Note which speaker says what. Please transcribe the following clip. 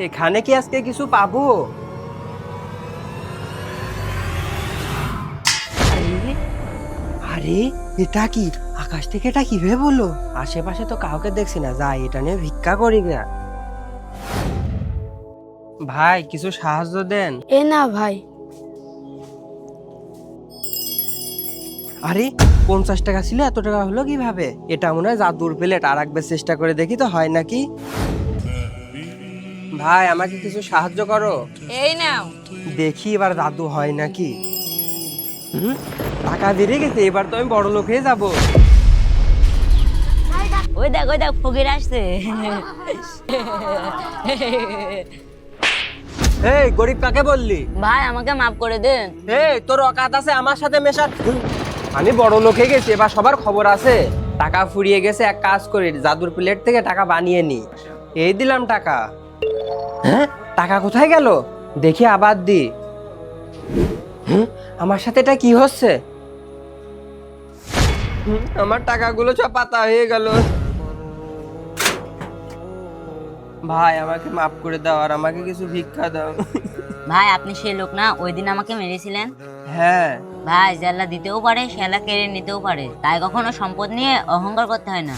Speaker 1: এখানে কি আজকে কিছু পাবো? আরে আরে, এটা কি? আকাশ থেকে এটা কিভাবে বললো? আশেপাশে তো কাউকে দেখছি না, যাই এটা নিয়ে ভিক্ষা করি না। ভাই কিছু সাহায্য দেন।
Speaker 2: এ না ভাই।
Speaker 1: আরে 50 টাকা ছিল, এত টাকা হলো কিভাবে? এটা মনে হয় জাদুর প্লেট, আর একবার চেষ্টা করে দেখি তো হয় নাকি। ভাই আমাকে কিছু সাহায্য করো।
Speaker 3: এই নাও।
Speaker 1: দেখি এবার জাদু হয় নাকি। হুম, টাকা বেড়ে গেছে, এবার তো আমি বড় লোক হয়ে যাবো।
Speaker 3: ওই দেখ ফকির আসছে।
Speaker 1: এই গরিব কাকে বললি?
Speaker 3: ভাই আমাকে মাফ করে দেন।
Speaker 1: এই তোর অকাত আছে আমার সাথে মেশার? আমি বড় লোক হয়ে গেছি, এবার সবার খবর আছে। টাকা ফুরিয়ে গেছে, এক কাজ করি জাদুর প্লেট থেকে টাকা বানিয়ে নি। এই দিলাম টাকা। হ্যাঁ, টাকা কোথায় গেল? দেখি আবার দি। আমার সাথে এটা কি হচ্ছে? আমার টাকাগুলো সব পাতা হয়ে গেল। ভাই আমাকে মাফ করে দাও, আর আমাকে কিছু ভিক্ষা দাও।
Speaker 3: ভাই আপনি সেই লোক না ওই দিন আমাকে মেরেছিলেন?
Speaker 1: হ্যাঁ।
Speaker 3: ভাই যে আল্লাহ দিতেও পারে সে আল্লাহ কেড়ে নিতেও পারে, তাই কখনো সম্পদ নিয়ে অহংকার করতে হয় না।